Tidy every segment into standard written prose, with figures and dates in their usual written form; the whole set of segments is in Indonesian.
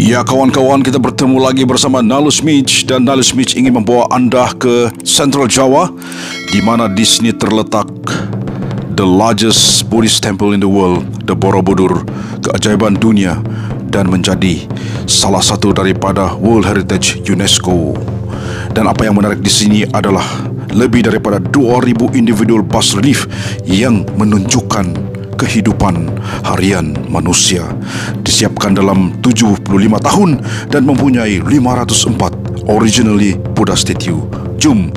Ya kawan-kawan, kita bertemu lagi bersama Nalus Mitch, dan Nalus Mitch ingin membawa anda ke Central Java, di mana di sini terletak the largest Buddhist temple in the world, the Borobudur, keajaiban dunia, dan menjadi salah satu daripada World Heritage UNESCO. Dan apa yang menarik di sini adalah lebih daripada 2,000 individual bas relief yang menunjukkan kehidupan harian manusia, disiapkan dalam 75 tahun dan mempunyai 504 originally Buddha statue. Jom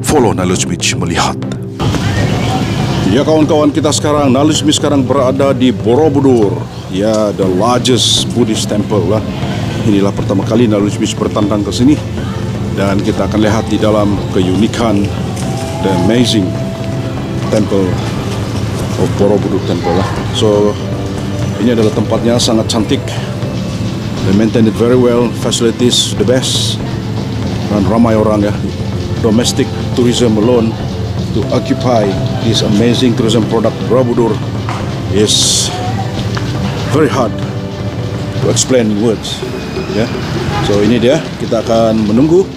follow Nalus Mitch melihat. Ya kawan-kawan, kita sekarang, Nalus Mitch sekarang berada di Borobudur, ya, the largest Buddhist temple lah. Inilah pertama kali Nalus Mitch bertandang ke sini, dan kita akan lihat di dalam keunikan, the amazing temple of Borobudur Temple lah. So ini adalah tempatnya, sangat cantik. They maintain it very well, facilities the best, dan ramai orang, ya. Domestic tourism alone to occupy this amazing tourism product Borobudur is very hard to explain in words, ya. So ini dia, kita akan menunggu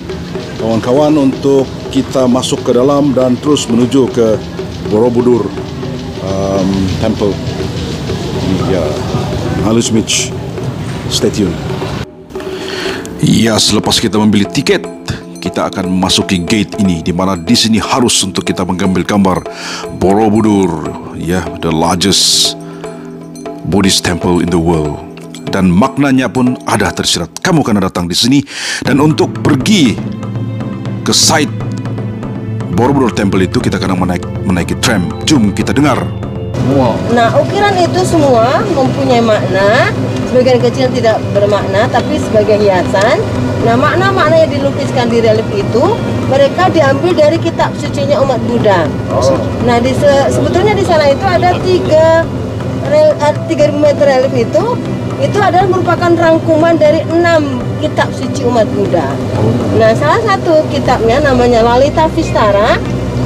kawan-kawan untuk kita masuk ke dalam dan terus menuju ke Borobudur temple. Ya, Nalus Mitch, stay tune. Ya, selepas kita membeli tiket, kita akan memasuki gate ini, di mana di sini harus untuk kita mengambil gambar Borobudur, ya, the largest Buddhist temple in the world. Dan maknanya pun ada tersirat. Kamu akan datang di sini, dan untuk pergi ke site Borobudur Temple itu kita akan menaiki tram. Jom kita dengar. Nah, ukiran itu semua mempunyai makna. Sebagian kecil tidak bermakna, tapi sebagai hiasan. Nah, makna-makna yang dilukiskan di relief itu mereka diambil dari kitab sucinya umat Buddha. Nah, sebetulnya di sana itu ada 3.000 meter relief itu adalah merupakan rangkuman dari 6 kitab suci umat Buddha. Nah, salah satu kitabnya namanya Lalita Vistara.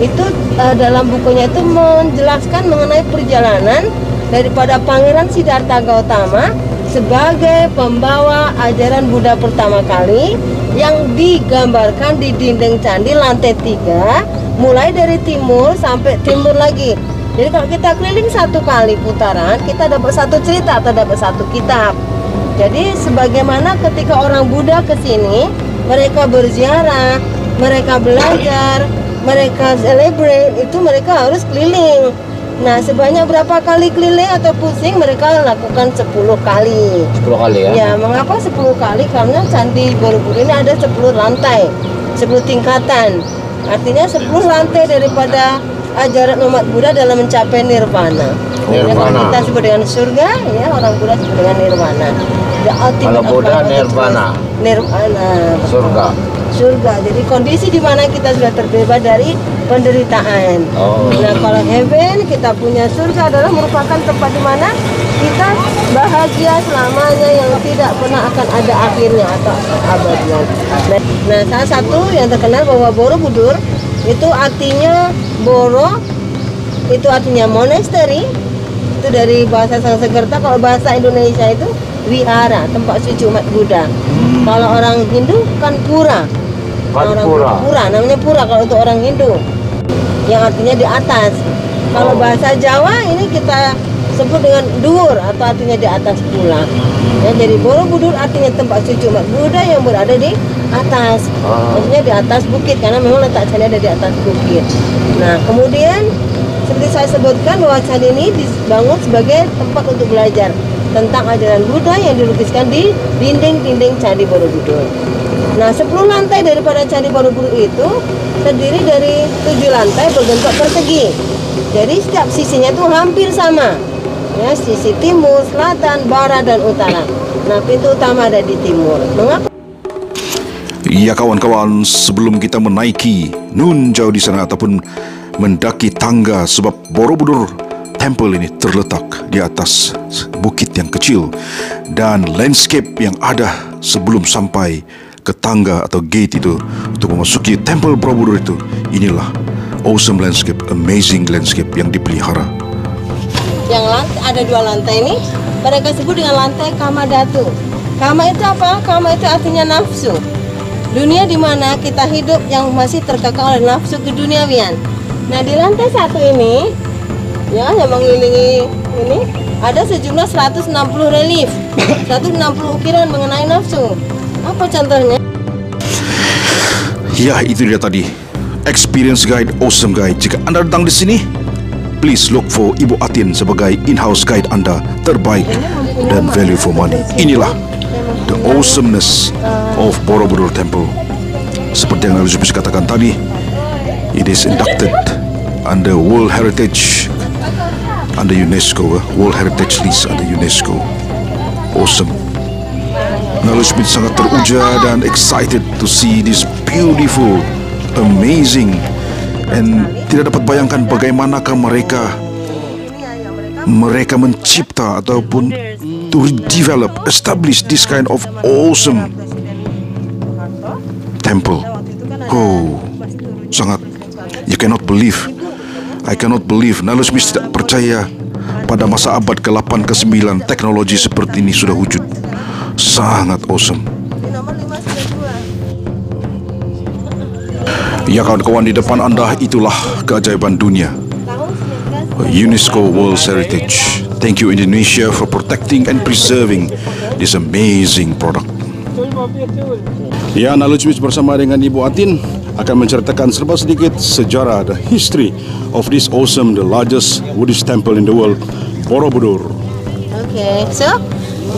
Itu dalam bukunya itu menjelaskan mengenai perjalanan daripada Pangeran Siddhartha Gautama sebagai pembawa ajaran Buddha pertama kali, yang digambarkan di dinding candi lantai 3, mulai dari timur sampai timur lagi. Jadi kalau kita keliling satu kali putaran, kita dapat satu cerita atau dapat satu kitab. Jadi sebagaimana ketika orang Buddha ke sini, mereka berziarah, mereka belajar, mereka celebrate, itu mereka harus keliling. Nah, sebanyak berapa kali keliling atau pusing, mereka lakukan 10 kali. 10 kali ya? Ya, mengapa 10 kali? Karena Candi Borobudur ini ada 10 lantai, 10 tingkatan. Artinya 10 lantai daripada ajaran umat Buddha dalam mencapai nirvana. Ya, kalau kita sebut dengan surga, ya, orang Buddha sebut dengan nirvana. Kalau Buddha nirvana. Nirvana. Surga. Surga. Jadi kondisi di mana kita sudah terbebas dari penderitaan. Nah, kalau heaven, kita punya surga adalah merupakan tempat di mana kita bahagia selamanya, yang tidak pernah akan ada akhirnya atau abadinya. Nah, salah satu yang terkenal bahwa Borobudur itu artinya Boro, itu artinya monastery, itu dari bahasa Sanskerta. Kalau bahasa Indonesia itu wihara, tempat suci umat Buddha. Kalau orang Hindu kan pura. Pura, namanya pura kalau untuk orang Hindu, yang artinya di atas. Kalau bahasa Jawa ini kita sebut dengan dhuwur, atau artinya di atas pula. Ya, jadi Borobudur artinya tempat suci umat Buddha yang berada di atas. Maksudnya di atas bukit, karena memang letak candi ada di atas bukit. Nah, kemudian seperti saya sebutkan bahwa candi ini dibangun sebagai tempat untuk belajar tentang ajaran Buddha yang dilukiskan di dinding-dinding Candi Borobudur. Nah, 10 lantai daripada Candi Borobudur itu terdiri dari 7 lantai berbentuk persegi. Jadi setiap sisinya itu hampir sama. Ya, sisi timur, selatan, barat, dan utara. Nah, pintu utama ada di timur. Mengapa? Ya kawan-kawan, sebelum kita menaiki nun jauh di sana ataupun mendaki tangga, sebab Borobudur Temple ini terletak di atas bukit yang kecil, dan landscape yang ada sebelum sampai ke tangga atau gate itu untuk memasuki Temple Borobudur itu, inilah awesome landscape, amazing landscape yang dipelihara. Yang lantai, ada 2 lantai ini, mereka sebut dengan lantai Kamadhatu. Kama itu apa? Kama itu artinya nafsu. Dunia di mana kita hidup yang masih terkekang oleh nafsu keduniawian. Nah, di lantai 1 ini, ya, yang mengelilingi ini ada sejumlah 160 relief, 160 ukiran mengenai nafsu. Apa contohnya? Ya, itu dia tadi. Experience Guide, Awesome Guide. Jika Anda datang di sini, please look for Ibu Atin sebagai in-house guide Anda terbaik dan value for money. Inilah the awesomeness of Borobudur Temple. Seperti yang Nalus Mitch katakan tadi, it is inducted under World Heritage, under UNESCO, World Heritage List under UNESCO. Awesome. Nalus Mitch sangat teruja dan excited to see this beautiful, amazing, and tidak dapat bayangkan bagaimanakah mereka mencipta ataupun to develop, establish this kind of awesome temple. Oh, sangat, you cannot believe, I cannot believe. Nalus Mitch tidak percaya pada masa abad ke-8 ke-9 teknologi seperti ini sudah wujud. Sangat awesome. Ya kawan-kawan, di depan Anda itulah keajaiban dunia, UNESCO World Heritage. Thank you Indonesia for protecting and preserving this amazing product. Ya, Nalus Mitch bersama dengan Ibu Atin akan menceritakan serba sedikit sejarah, the history of this awesome, the largest Buddhist temple in the world, Borobudur. Okay, so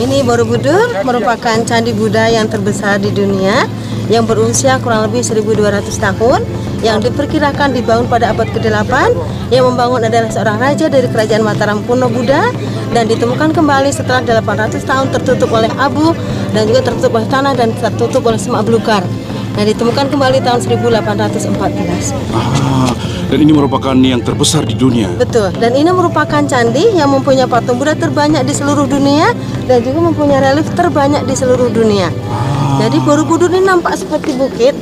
ini Borobudur merupakan candi Buddha yang terbesar di dunia, yang berusia kurang lebih 1200 tahun, yang diperkirakan dibangun pada abad ke-8. Yang membangun adalah seorang raja dari kerajaan Mataram kuno Buddha, dan ditemukan kembali setelah 800 tahun tertutup oleh abu dan juga tertutup oleh tanah dan tertutup oleh semak belukar. Nah, ditemukan kembali tahun 1814. Dan ini merupakan yang terbesar di dunia. Betul, dan ini merupakan candi yang mempunyai patung Buddha terbanyak di seluruh dunia dan juga mempunyai relief terbanyak di seluruh dunia. Jadi Borobudur ini nampak seperti bukit.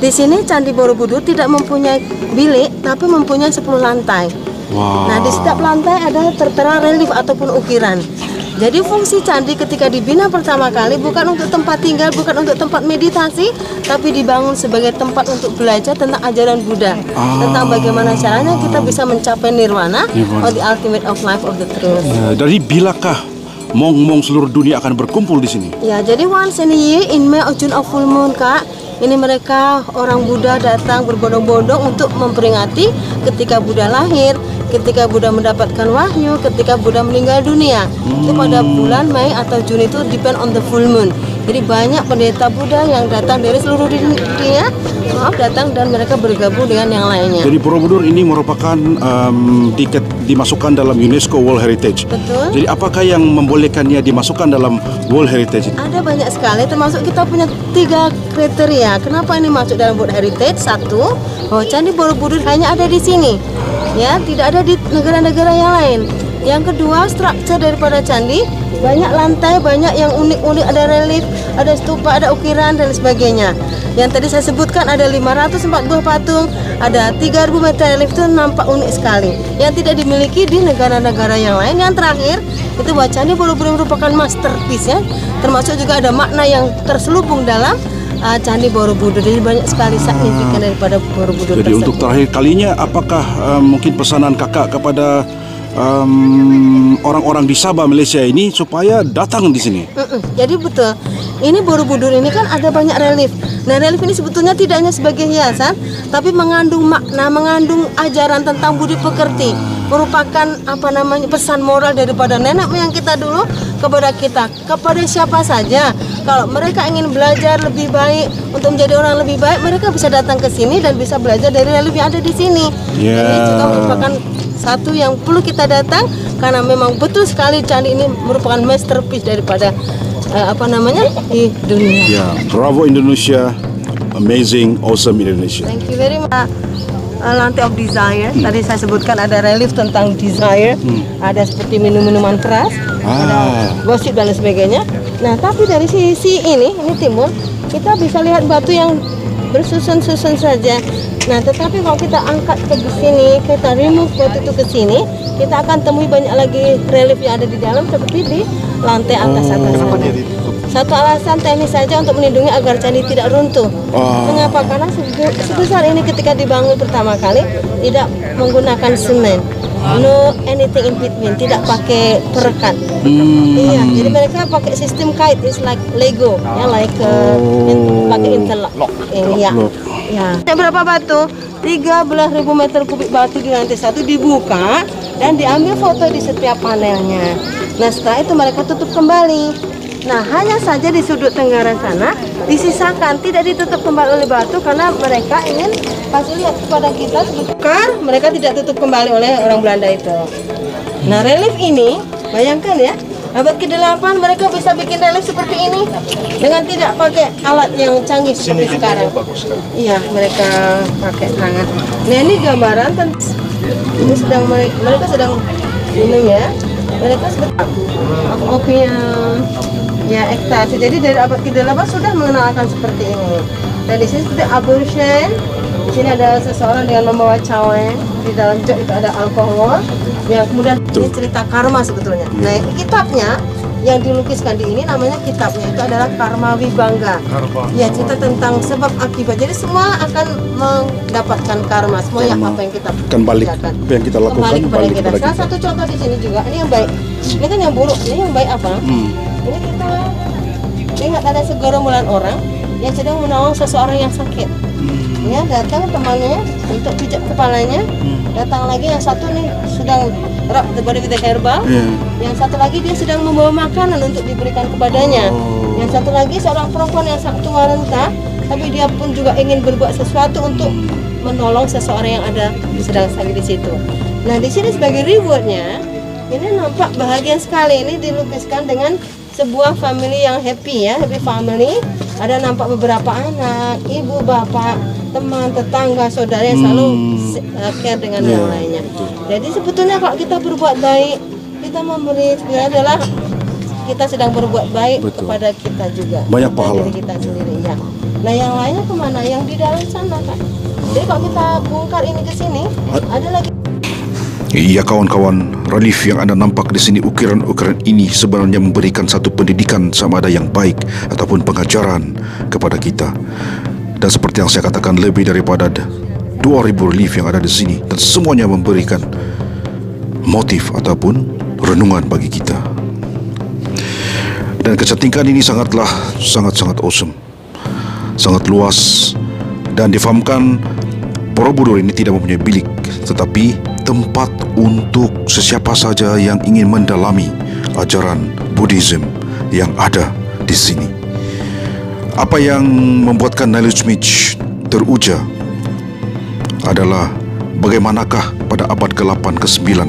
Di sini Candi Borobudur tidak mempunyai bilik, tapi mempunyai 10 lantai. Wow. Nah, di setiap lantai ada tertera relief ataupun ukiran. Jadi fungsi candi ketika dibina pertama kali bukan untuk tempat tinggal, bukan untuk tempat meditasi, tapi dibangun sebagai tempat untuk belajar tentang ajaran Buddha, tentang bagaimana caranya kita bisa mencapai nirwana, or the ultimate of life of the truth. Ya, dari bilakah mong-mong seluruh dunia akan berkumpul di sini? Ya, jadi once in a year in May or June of full moon, Kak, ini mereka orang Buddha datang berbondong-bondong untuk memperingati ketika Buddha lahir, ketika Buddha mendapatkan wahyu, ketika Buddha meninggal dunia. Itu pada bulan Mei atau Juni, itu depend on the full moon. Jadi banyak pendeta Buddha yang datang dari seluruh dunia, datang dan mereka bergabung dengan yang lainnya. Jadi Borobudur ini merupakan dimasukkan dalam UNESCO World Heritage. Betul. Jadi apakah yang membolehkannya dimasukkan dalam World Heritage? Ada banyak sekali, termasuk kita punya 3 kriteria. Kenapa ini masuk dalam World Heritage? 1, bahwa Candi Borobudur hanya ada di sini, ya, tidak ada di negara-negara yang lain. Yang kedua, struktur daripada candi, banyak lantai, banyak yang unik-unik, ada relief, ada stupa, ada ukiran dan sebagainya. Yang tadi saya sebutkan ada 540 patung, ada 3000 meter relief, itu nampak unik sekali, yang tidak dimiliki di negara-negara yang lain. Yang terakhir, itu bahwa Candi Borobudur merupakan masterpiece, ya, termasuk juga ada makna yang terselubung dalam Candi Borobudur. Jadi banyak sekali signifikan daripada Borobudur Jadi tersebut. untuk terakhir kalinya, apakah mungkin pesanan kakak kepada orang-orang di Sabah, Malaysia ini supaya datang di sini? Jadi betul, ini Borobudur ini kan ada banyak relief. Nah, relief ini sebetulnya tidak hanya sebagai hiasan, tapi mengandung makna, mengandung ajaran tentang budi pekerti, merupakan pesan moral daripada nenek moyang kita dulu kepada kita, kepada siapa saja. Kalau mereka ingin belajar lebih baik, untuk menjadi orang lebih baik, mereka bisa datang ke sini dan bisa belajar dari relief yang ada di sini. Ini juga merupakan satu yang perlu kita datang, karena memang betul sekali candi ini merupakan masterpiece daripada di dunia. Ya, bravo Indonesia, amazing, awesome Indonesia. Thank you very much. Lantai of Desire, tadi saya sebutkan ada relief tentang desire, ada seperti minum-minuman keras, ada gosip dan sebagainya. Nah, tapi dari sisi ini timur, kita bisa lihat batu yang bersusun-susun saja. Nah, tetapi kalau kita angkat ke sini, kita remove batu itu ke sini, kita akan temui banyak lagi relief yang ada di dalam, seperti di lantai atas sana. Satu alasan teknis saja untuk melindungi agar candi tidak runtuh. Mengapa? Karena sebesar ini ketika dibangun pertama kali tidak menggunakan semen. No anything in between, tidak pakai perekat. Iya, jadi mereka pakai sistem kait, is like Lego, ya, like pakai interlock. Iya. Ya. Berapa batu? 13.000 meter kubik batu di lantai 1 dibuka dan diambil foto di setiap panelnya. Nah, setelah itu mereka tutup kembali. Nah, hanya saja di sudut tenggara sana disisakan, tidak ditutup kembali oleh batu karena mereka ingin kasih lihat kepada kita sebekar mereka tidak tutup kembali oleh orang Belanda itu. Nah, relief ini, bayangkan ya, abad ke-8 mereka bisa bikin relief seperti ini dengan tidak pakai alat yang canggih seperti sekarang. Iya, mereka pakai tangan. Nah, ini gambaran ini sedang mereka sedang minum ya. Mereka sedang opium. Ya, ekstasi. Jadi dari abad ke-8 sudah mengenalkan seperti ini. Dan di sini seperti abortion. Di sini ada seseorang dengan membawa cawan. Di dalam jog itu ada alkohol. Yang kemudian ini cerita karma sebetulnya. Nah, kitabnya yang dilukiskan di ini namanya kitabnya itu adalah Karma Wibangga. Ya, cerita tentang sebab akibat. Jadi semua akan mendapatkan karma. Semua yang apa yang kita kerjakan, apa yang kita lakukan kembali kepada kita. Salah satu contoh di sini juga. Ini yang baik. Ini kan yang buruk. Ini yang baik apa? Ini kita ingat ada segerombolan orang yang sedang menolong seseorang yang sakit. Ya, datang temannya untuk pijat kepalanya. Datang lagi yang satu nih sedang rub the body with the herbal. Yang satu lagi dia sedang membawa makanan untuk diberikan kepadanya. Yang satu lagi seorang perempuan yang sangat tua renta, tapi dia pun juga ingin berbuat sesuatu untuk menolong seseorang yang ada sedang sakit di situ. Nah, di sini sebagai rewardnya, ini nampak bahagia sekali. Ini dilukiskan dengan sebuah family yang happy ya, happy family. Ada nampak beberapa anak, ibu, bapak, teman, tetangga, saudara yang selalu care dengan yang lainnya. Jadi sebetulnya kalau kita berbuat baik, kita memberi, sebenarnya adalah kita sedang berbuat baik kepada kita juga. Banyak pahala. Diri kita sendiri ya. Nah, yang lainnya kemana? Yang di dalam sana kan. Jadi kalau kita bongkar ini ke sini, ada lagi. Iya kawan-kawan, relief yang Anda nampak di sini, ukiran-ukiran ini sebenarnya memberikan satu pendidikan sama ada yang baik ataupun pengajaran kepada kita. Dan seperti yang saya katakan, lebih daripada 2.000 relief yang ada di sini dan semuanya memberikan motif ataupun renungan bagi kita. Dan kecantikan ini sangat awesome, sangat luas, dan difahamkan Borobudur ini tidak mempunyai bilik, tetapi tempat untuk sesiapa saja yang ingin mendalami ajaran Buddhism yang ada di sini. Apa yang membuatkan Nailsmith teruja adalah bagaimanakah pada abad ke-8 ke-9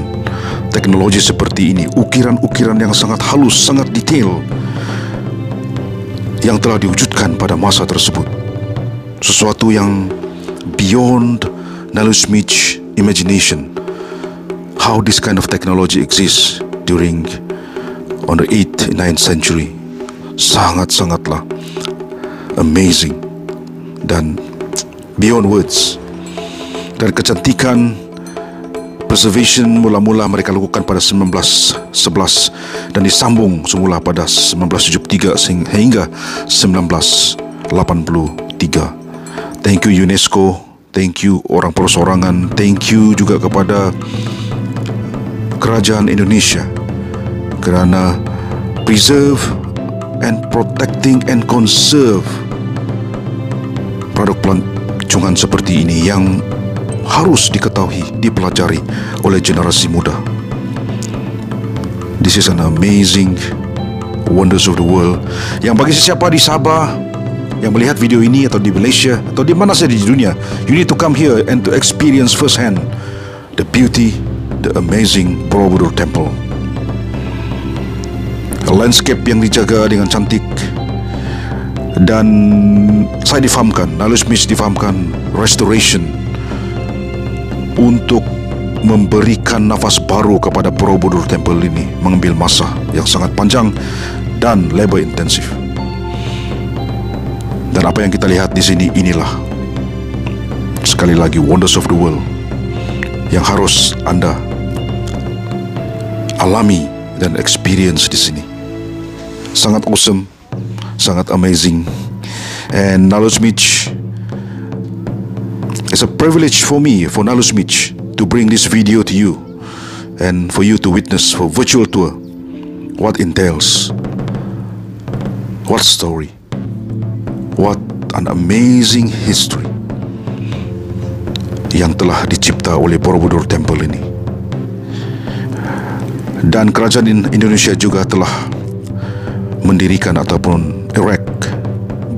teknologi seperti ini, ukiran-ukiran yang sangat halus, sangat detail yang telah diwujudkan pada masa tersebut. Sesuatu yang beyond Nailsmith's imagination. How this kind of technology exists during on the 8th, 9th century. Sangat-sangatlah amazing dan beyond words. Dan kecantikan preservation mula-mula mereka lakukan pada 1911 dan disambung semula pada 1973 hingga 1983. Thank you UNESCO, thank you orang persorangan, thank you juga kepada Kerajaan Indonesia kerana preserve and protecting and conserve produk pelancongan seperti ini yang harus diketahui, dipelajari oleh generasi muda. This is an amazing wonders of the world yang bagi sesiapa di Sabah yang melihat video ini atau di Malaysia atau di mana saja di dunia, you need to come here and to experience first hand the beauty, the amazing Borobudur Temple. Landscape yang dijaga dengan cantik, dan saya difahamkan, Nailsmith difahamkan restoration untuk memberikan nafas baru kepada Borobudur Temple ini, mengambil masa yang sangat panjang dan labor intensif. Dan apa yang kita lihat di sini, inilah sekali lagi wonders of the world yang harus Anda alami dan experience di sini. Sangat awesome, sangat amazing. And Nalus Beach, it's a privilege for me, for Nalus Beach, to bring this video to you and for you to witness for virtual tour what entails, what story, what an amazing history yang telah dicipta oleh Borobudur Temple ini. Dan kerajaan Indonesia juga telah mendirikan ataupun erect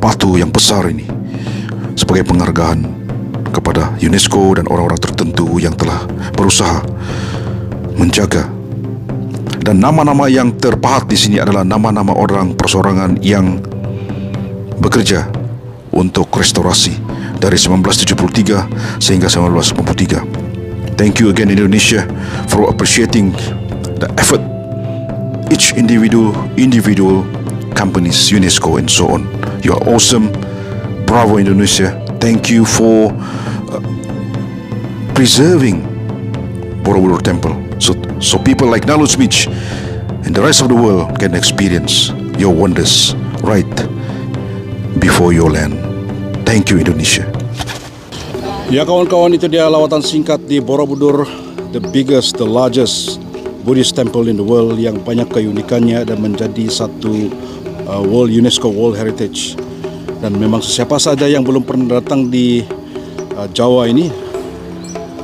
batu yang besar ini sebagai penghargaan kepada UNESCO dan orang-orang tertentu yang telah berusaha menjaga. Dan nama-nama yang terpahat di sini adalah nama-nama orang perseorangan yang bekerja untuk restorasi dari 1973 sehingga 1983. Thank you again Indonesia for appreciating the effort each individual companies, UNESCO and so on. You are awesome. Bravo Indonesia. Thank you for preserving Borobudur Temple so people like Nalus Beach and the rest of the world can experience your wonders right before your land. Thank you Indonesia. Ya kawan-kawan, itu dia lawatan singkat di Borobudur, the biggest, the largest Buddhist temple in the world yang banyak keunikannya dan menjadi satu World UNESCO World Heritage. Dan memang siapa saja yang belum pernah datang di Jawa ini,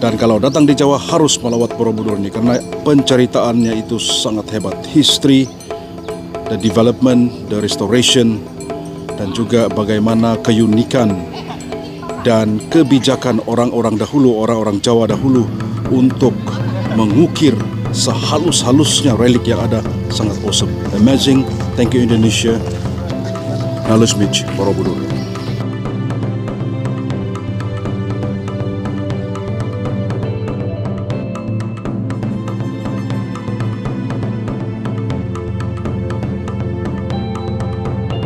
dan kalau datang di Jawa harus melawat Borobudur ini karena penceritaannya itu sangat hebat. History, the development, the restoration, dan juga bagaimana keunikan dan kebijakan orang-orang dahulu, orang-orang Jawa dahulu untuk mengukir sehalus-halusnya relik yang ada. Sangat awesome, amazing. Thank you Indonesia. Nalus Beach, Borobudur.